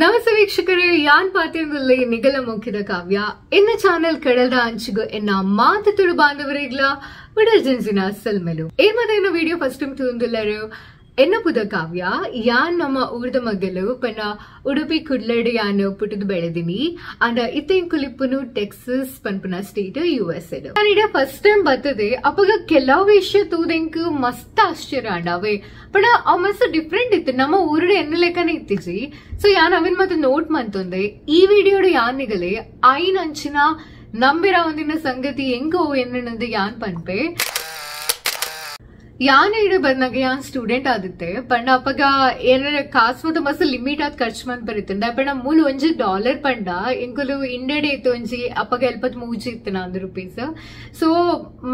ನಮಸ್ತೆ ವೀಕ್ಷಕರೇ, ಯಾನ್ ಪಾತ್ಯದಲ್ಲಿ ನಿಗಲ ಮುಖ್ಯದ ಕಾವ್ಯ ಎನ್ನ ಚಾನೆಲ್ ಕಡಲ್ದ ಅಂಚಿಗು ಎನ್ನ ಮಾತು ತುಳು ಬಾಂಧವರಿಗ್ಲ ವಿಡರ್ಜೆನ್ಸಿನ ಸಲ್ಮೆಲು ಏಮದೇನ ವಿಡಿಯೋ ಫಸ್ಟ್ ಟೈಮ್ ತೂಂದುಲ್ಲರು ಎನ್ನ ಪುದ ಕಾವ್ಯ ಯಾನ್ ನಮ್ಮ ಊರ್ದ ಮಗ್ಗಲು ಪನ್ನ ಉಡುಪಿ ಕುಡ್ಲಡಿ ಯಾನ್ ಪುಟ್ಟದು ಬೆಳೆದಿನಿ ಅಂಡ ಇತ್ತೇನ್ ಕುಲಿಪ್ಪುನು ಟೆಕ್ಸಸ್ ಪನ್ಪನ ಸ್ಟೇಟ್ US ನಾನು ಫಸ್ಟ್ ಟೈಮ್ ಬರ್ತದೆ ಅಪ್ಪಗ ಕೆಲವು ವಿಷಯ ತೂದೆಂಕ್ ಮಸ್ತ್ ಆಶ್ಚರ್ಯ ಅಂಡಾವೆ ಪಣ ಅವ್ ಮಸ್ತ್ ಡಿಫ್ರೆಂಟ್ ಇತ್ತು ನಮ್ಮ ಊರಡೆ ಎನ್ನ ಲೆಕ್ಕನೆ ಇತ್ತಿಜಿ ಸೊ ಯಾನ್ ಅವಿನ್ ಮತ್ತೆ ನೋಟ್ ಮಂತೊಂದೆ ಈ ವಿಡಿಯೋಡ್ ಯಾನ್ ನಿಗಲೆ ಐನ್ ಅಂಚಿನ ನಂಬಿರ ಒಂದಿನ ಸಂಗತಿ ಹೆಂಗೋ ಎನ್ನಂದು ಯಾನ್ ಪನ್ಪೆ ಯಾನ್ ಇಡ ಬಂದಾಗ ಯಾನ್ ಸ್ಟೂಡೆಂಟ್ ಆದಿತ್ತೆ ಪಂಡ ಅಪ್ಪಗ ಏನಾರ ಕಾಸ್ ಮತ್ತು ಮಸ್ತ್ ಲಿಮಿಟ್ ಆದ್ ಖರ್ಚು ಮಂತ್ ಬರೀತಂಡ ಪಂಡ ಮೂಲ $1 ಪಂಡ ಇಂಕುಲು ಇಂಡೆಡ್ ಇತ್ತು ಒಂಜಿ ಅಪ್ಪಗ 73 ಇತ್ತು ₹100 ಸೊ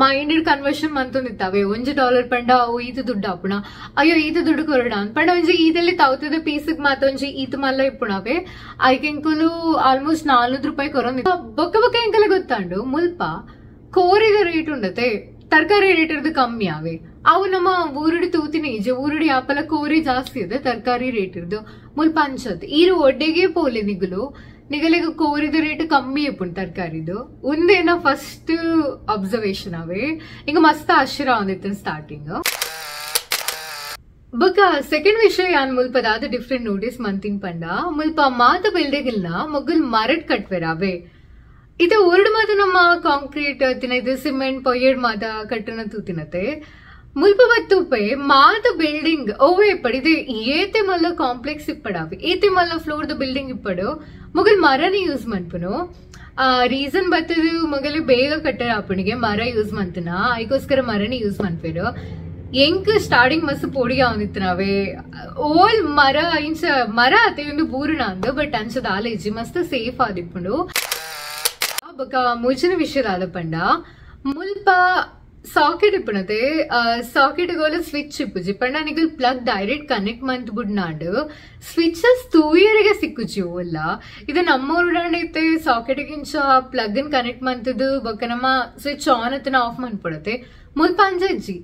ಮೈಂಡೆಡ್ ಕನ್ವರ್ಷನ್ ಮಂತೊಂದಿತ್ತಾವೆ $1 ಪಂಡ ಅವು ಈತ ದುಡ್ಡು ಆಪುಣ ಅಯ್ಯೋ ಈತ ದುಡ್ಡು ಕೊರಡ ಪಂಡ ಒಂಜಿ ಈದಲ್ಲಿ ತಾವ್ತದ ಪೀಸಿಗೆ ಮಾತೊಂಜಿ ಈತ ಮಲ್ಲ ಇಪ್ಪುಣವೆ ಐಕೆ ಇಂಕುಲು ಆಲ್ಮೋಸ್ಟ್ ₹400 ಕೊರೊಂದಿತ್ತು ಬೊಕ್ಕ ಬೊಕ್ಕ ಇಂಕಲೆ ಗೊತ್ತಾಂಡು ಮುಲ್ಪ ಕೋರಿದ ರೇಟ್ ಉಂಡತೆ ತರಕಾರಿ ರೇಟ್ ಇರೋದು ಕಮ್ಮಿ ಆವೆ ಅವು ನಮ್ಮ ಊರುಡಿ ತೂತಿನ ಈಜೆ ಊರುಡಿ ಆಪಲ ಕೋರಿ ಜಾಸ್ತಿ ಇದೆ ತರಕಾರಿ ರೇಟ್ ಇರೋದು ಮುಲ್ಪ ಅಂಚತ್ ಈರು ಒಡ್ಡೆಗೆ ಪೋಲೆ ನಿಗಲಿಗೆ ಕೋರಿದ ರೇಟ್ ಕಮ್ಮಿ ಇಪ್ಪುಂಡು ತರಕಾರಿದು ಒಂದೇನ ಫಸ್ಟ್ ಅಬ್ಸರ್ವೇಷನ್ ಅವೆ ಈಗ ಮಸ್ತ್ ಆಶ್ಚರ್ಯ ಆಂದಿತ್ತು ಸ್ಟಾರ್ಟಿಂಗ್ ಬೊಕ್ಕ ಸೆಕೆಂಡ್ ವಿಷಯ ಯಾನ್ ಮುಲ್ಪ ದಾದ ಡಿಫ್ರೆಂಟ್ ನೋಟಿಸ್ ಮಂತಿನ್ ಪಂಡ ಮುಲ್ಪ ಮಾತ ಬೆಲ್ಡೆಗಿಲ್ನ ಮೊಗ್ಗಲ್ ಮರಡ್ ಕಟ್ವೆರ ಅವೆ ಇದು ಓರ್ಡ್ ಮಾತ ನಮ್ಮ ಕಾಂಕ್ರೀಟ್ ಇದು ಸಿಮೆಂಟ್ ಪೊಯ್ಯಡ್ ಮಾತ ಕಟ್ಟನ ತೂತಿನತೆ ಮುಲ್ಪ ಬತ್ತುಪೆ ಮಾತ ಬಿಲ್ಡಿಂಗ್ ಓವೇ ಇಪ್ಪಡು ಏತೆ ಮಲ್ಲ ಕಾಂಪ್ಲೆಕ್ಸ್ ಇಪ್ಪಡಾವೆ ಏತೆ ಮಲ್ಲ ಫ್ಲೋರ್ ದ ಬಿಲ್ಡಿಂಗ್ ಇಪ್ಪಡು ಮೊಗಲ್ ಮರನೇ ಯೂಸ್ ಮನ್ಪುನು ರೀಸನ್ ಬತ್ತದು ಮೊಗಲ್ ಬೇಗ ಕಟ್ಟರ ಆಪಣಿಗೆ ಮರ ಯೂಸ್ ಮಂತನ ಅದಕ್ಕೋಸ್ಕರ ಮರನೇ ಯೂಸ್ ಮನ್ಪೇರು ಎಂಕ್ ಸ್ಟಾರ್ಟಿಂಗ್ ಮಸ್ತ್ ಪೊಡಿ ಆವಂದಿತ್ತು ನಾವೇ ಓಲ್ ಮರ ಇಂಚ ಮರ ಅತೆ ಒಂದು ಬೂರ್ಣ ಅಂದು ಬಟ್ ಅಂಚದ ಆಲೇಜಿ ಮಸ್ತ್ ಸೇಫ್ ಆದಿಪ್ಪುಂಡು ಬೊಕ್ಕ ಮುಜಿನ ವಿಷಯದ ಪಂಡ ಮುಲ್ಪ ಸಾಕೆಟ್ ಇಪ್ಪಣತೆ ಸಾಕೆಟ್ ಗೋಲ ಸ್ವಿಚ್ ಇಪ್ಪುಜಿ ಪಂಡ ನಿಗಲ್ ಪ್ಲಗ್ ಡೈರೆಕ್ಟ್ ಕನೆಕ್ಟ್ ಮಂತ್ ಬುಡ್ನಾಡು ಸ್ವಿಚಸ್ ತೂಯರಿಗೆ ಸಿಕ್ಕುಜಿ ಓಲ್ಲ ಇದು ನಮ್ಮ ಊರಡೈತೆ ಸಾಕೆಟ್ ಗಿಂಚ ಪ್ಲಗ್ ಇನ್ ಕನೆಕ್ಟ್ ಮಂತದು ಬೊಕ್ಕ ನಮ್ಮ ಸ್ವಿಚ್ ಆನ್ ಅತನ ಆಫ್ ಮನ್ಪಡತೆ ಮುಲ್ಪ ಅಂಜಿ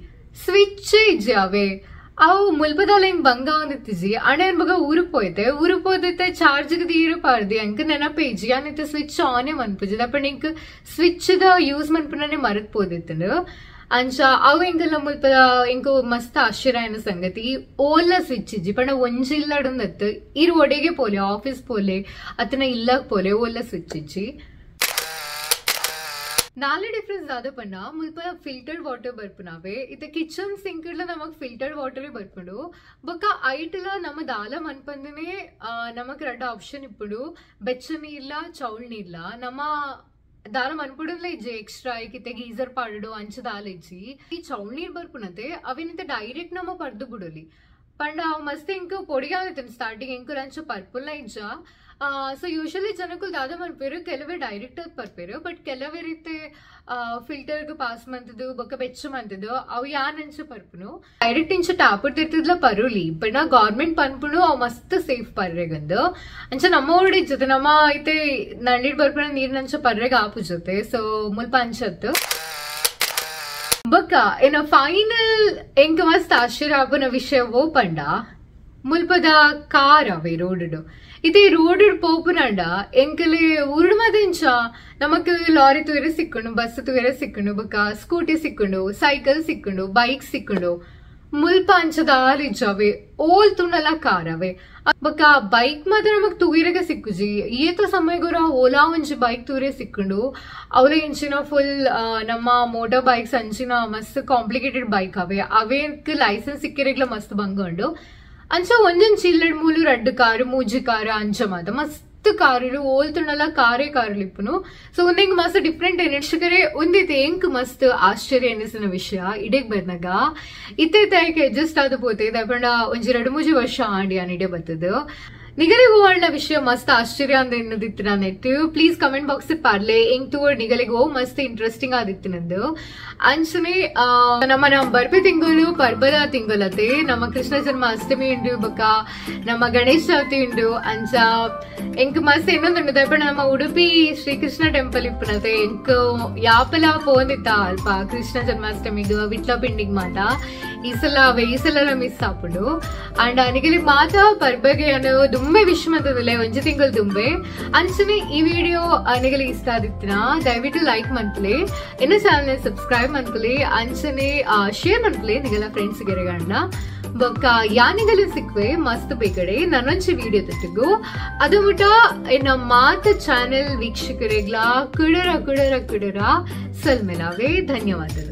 ಸ್ವಿಚ್ ಇಜ್ಜಿ ಅವೇ ಅವು ಮುಲ್ಪದಾಲ ಹಿಂಗ್ ಬಂಗ ಒಂದಿತ್ತಿಜಿ ಅಣ್ಣನ್ ಬಗ ಊರಿಗೆ ಹೋಯ್ತೆ ಚಾರ್ಜ್ಗೆ ತೀರು ಪಾರ್ದಿ ಅಂಕ ನೆನಪೇಜಿ ಅನಿತ್ತ ಸ್ವಿಚ್ ಆನೇ ಮನ್ಪುಜಿ ಅಪ್ಪ ನಿಂಕ್ ಸ್ವಿಚ್ ದ ಯೂಸ್ ಮನ್ಪುನೇ ಮರತ್ ಪೋದಿತ್ತು ಅಂಚ ಅವು ಹಿಂಗಲ್ಲ ಮುಲ್ಪದ ಇಂಕು ಮಸ್ತ್ ಆಶ್ಚರ್ಯ ಸಂಗತಿ ಓಲ್ಲ ಸ್ವಿಚ್ ಇಜ್ಜಿ ಪಂಡ ಒಂಜಿ ಇಲ್ಲಡೊಂದತ್ತು ಇರು ಒಡೆಗೆ ಪೋಲೆ ಆಫೀಸ್ ಪೋಲೆ ಅತನ ಇಲ್ಲಕ್ ಪೋಲೆ ಓಲ್ಲ ಸ್ವಿಚ್ ಇಜ್ಜಿ ನಾಳೆ ಡಿಫ್ರೆನ್ಸ್ ಆದ ಪಂಡ ಮುಲ್ಪ ಫಿಲ್ಟರ್ಡ್ ವಾಟರ್ ಬರ್ಪುನಾವೆ ಇತ್ತ ಕಿಚನ್ ಸಿಂಕ್ ನಮಗ್ ಫಿಲ್ಟರ್ಡ್ ವಾಟರ್ ಬರ್ಪುಂಡು ಬೊಕ್ಕ ಐಟ್ಲ ನಮ್ಮ ದಾಲ ಮನ್ಪಂದನೆ ನಮಗ್ ರಡ್ಡ ಆಪ್ಷನ್ ಇಪ್ಪುಡು ಬೆಚ್ಚ ನೀರ್ಲ ಚೌಳ್ ನೀರ್ಲ ನಮ್ಮ ದಾಲ ಮನ್ಪುಡಲ್ಲ ಇಜ್ಜೆ ಎಕ್ಸ್ಟ್ರಾ ಇತ್ತ ಗೀಸರ್ ಪಾಡಡು ಅಂಚ ದಾಲ ಇಜ್ಜಿ ಈ ಚೌಳ್ ನೀರ್ ಬರ್ಪುನತೆ ಅವಿನಿತ ಡೈರೆಕ್ಟ್ ನಮ್ಮ ಪರ್ದು ಬಿಡಲಿ ಪಂಡ ಅವ್ ಮಸ್ತ್ ಇಂಕ ಪೊಡಿಗೆ ಆಗುತ್ತೆ ಸ್ಟಾರ್ಟಿಂಗ್ ಇಂಕು ಅಂಚ ಪರ್ಪುಲ್ನ ಇಜ್ಜ ಸೊ ಯೂಶಲಿ ಜನಕ್ಕೂ ದಾದ ಮನ್ಪೇರು ಕೆಲವೇ ಡೈರೆಕ್ಟ್ ಅದ್ ಬರ್ಪೇರು ಬಟ್ ಕೆಲವೇ ರೀತಿ ಫಿಲ್ಟರ್ ಪಾಸ್ ಮಂತದ್ದು ಬೊಕ್ಕ ಬೆಚ್ಚ ಮಂತದ್ದು ಅವು ಯಾನ್ ಅಂಚ ಪರ್ಪುನು ಡೈರೆಕ್ಟ್ ಇಂಚ ಟಾಪ್ ಇರ್ತಿರ್ತಿದ್ಲ ಪರುಲಿ ಬಟ್ ನಾ ಗೌರ್ಮೆಂಟ್ ಪನ್ಪುನು ಅವ್ ಮಸ್ತ್ ಸೇಫ್ ಪರ್ರೆಗಂದು ಅಂಚ ನಮ್ಮ ಊಡಿ ಜೊತೆ ನಮ್ಮ ಐತೆ ನಂಡಿಡ್ ಬರ್ಪುನ ನೀರ್ನಂಚ ಪರ್ರೆಗ ಆಪು ಜೊತೆ ಸೊ ಮುಲ್ಪ ಅಂಚತ್ತು ಬೊಕ್ಕ ಏನ ಫೈನಲ್ ಎಂಕ ಮಸ್ತ್ ಆಶ್ಚರ್ಯ ಆಪುನ ವಿಷಯವೋ ಪಂಡ ಮುಲ್ಪದ ಕಾರ್ ಅವೇ ರೋಡ್ ಇದೇ ರೋಡ್ ಪೋಪುನಂಡ ಎಂಕಲೆ ಊರ್ಡ್ ಮದಿಂಚ ನಮಕ್ ಲಾರಿ ತುವೇರೆ ಸಿಕ್ಕುಂಡು ಬಸ್ ತುವೇರೆ ಸಿಕ್ಕುಂಡು ಬೊಕ್ಕ ಸ್ಕೂಟಿ ಸಿಕ್ಕುಂಡು ಸೈಕಲ್ ಸಿಕ್ಕುಂಡು ಬೈಕ್ ಸಿಕ್ಕುಂಡು ಮುಲ್ಪ ಅಂಚದ ಆಲಿಜ್ಜಾವೆ ಓಲ್ ತುಣ್ಣಲ ಕಾರ್ ಅವೇ ಬೊಕ್ಕ ಬೈಕ್ ಮಾತ್ರ ನಮಕ್ ತೂಯಿರೆಗೆ ಸಿಕ್ಕುಜಿ ಏತ ಸಮಯಗೊರ ಓಲಾ ಒಂಜಿ ಬೈಕ್ ತೂರೆ ಸಿಕ್ಕುಂಡು ಅವಲೆ ಇಂಚಿನ ಫುಲ್ ನಮ್ಮ ಮೋಟಾರ್ ಬೈಕ್ಸ್ ಅಂಚಿನ ಮಸ್ತ್ ಕಾಂಪ್ಲಿಕೇಟೆಡ್ ಬೈಕ್ ಅವೇಕ್ ಲೈಸೆನ್ಸ್ ಸಿಕ್ಕಿರೆಗ್ಲ ಮಸ್ತ್ ಬಂಗೊಂಡು ಅಂಚ ಒಂದೊಂದು ಚಿಲ್ಲಡ್ ಮೂಲು ರಡ್ಡು ಕಾರು ಮೂಜಿ ಕಾರ ಅಂಚ ಮಾತ ಮಸ್ತ್ ಕಾರು ಓಲ್ ತುಣ್ಣಲ ಕಾರೇ ಕಾರುಲಿಪ್ಪುನು ಸೊ ಒಂದಿಂಗ್ ಮಸ್ತ್ ಡಿಫ್ರೆಂಟ್ ಎನರ್ಷಕರೆ ಒಂದಿತ್ತೆ ಎಂಕ್ ಮಸ್ತ್ ಆಶ್ಚರ್ಯ ಎನಿಸಿನ ವಿಷಯ ಇಡೆಗ್ ಬಂದಾಗ ಇತ್ತೆ ಅಡ್ಜಸ್ಟ್ ಆದ ಪೋತೆ ದಪಂಡ ಒಂಜಿ 2-3 ವರ್ಷ ಆಂಡಿ ಅನಿಡೆ ಬತ್ತದು ನಿಗಲಿಗೆ ಹೋಗೋಣ ವಿಷಯ ಮಸ್ತ್ ಆಶ್ಚರ್ಯ ಅಂತ ಎನ್ನದಿತ್ತು ನಾನು ನೆಟ್ಟು ಪ್ಲೀಸ್ ಕಮೆಂಟ್ ಬಾಕ್ಸ್ ಪಾರ್ಲೆ ಎಂಗ್ ತೋಡ್ ನಿಗಲಿಗೆ ಹೋ ಮಸ್ತ್ ಇಂಟ್ರೆಸ್ಟಿಂಗ್ ಆದಿತ್ತು ನಂದು ಅಂಚನೆ ನಮ್ಮ ಬರ್ಬೆ ತಿಂಗಳು ಪರ್ಬದ ತಿಂಗಳತೆ ನಮ್ಮ ಕೃಷ್ಣ ಜನ್ಮಾಷ್ಟಮಿ ಉಂಡು ಬೊಕ್ಕ ನಮ್ಮ ಗಣೇಶ ಚೌತಿ ಉಂಡು ಅಂಚ ಎಂಕ್ ಮಸ್ತ್ ಇನ್ನೊಂದು ದಯಪಡ ನಮ್ಮ ಉಡುಪಿ ಶ್ರೀಕೃಷ್ಣ ಟೆಂಪಲ್ ಇಪ್ಪನತೆ ಎಂಕ್ ಯಾಪಲ ಪೋಂದಿತ್ತ ಅಲ್ಪ ಕೃಷ್ಣ ಜನ್ಮಾಷ್ಟಮಿಗೆ ವಿಟ್ಲ ಪಿಂಡಿಗ್ ಮಾತ ಈ ಸಲ ಮಿಸ್ ಆಪುಂಡು ಅಂಡ್ ಅನಿಗೆ ಮಾತ ಪರ್ಬಗೆ ಅನ್ನೋ ದುಂಬೆ ವಿಶ್ ಮಂತದಲ್ಲೇ ಒಂಜಿ ತಿಂಗಳು ದುಂಬೆ ಅಂಚನೆ ಈ ವಿಡಿಯೋ ಅನಿಗೆ ಇಷ್ಟ ಆದಿತ್ತಿನ ದಯವಿಟ್ಟು ಲೈಕ್ ಮಂತ್ಲಿ ಇನ್ನು ಚಾನಲ್ ಸಬ್ಸ್ಕ್ರೈಬ್ ಮಂತ್ಲಿ ಅಂಚನೆ ಶೇರ್ ಮಂತ್ಲಿ ನಿಗಲ ಫ್ರೆಂಡ್ಸ್ ಗೆರೆಗಂಡ ಬೊಕ್ಕ ಯಾನಿಗಲು ಸಿಕ್ವೆ ಮಸ್ತ್ ಬೇಕಡೆ ನನ್ನೊಂಚಿ ವಿಡಿಯೋ ತಟ್ಟಿಗು ಅದು ಬಿಟ್ಟ ಇನ್ನ ಮಾತ ಚಾನೆಲ್ ವೀಕ್ಷಕರಿಗ್ಲ ಕುಡರ ಸಲ್ಮೆಲಾವೆ ಧನ್ಯವಾದಗಳು.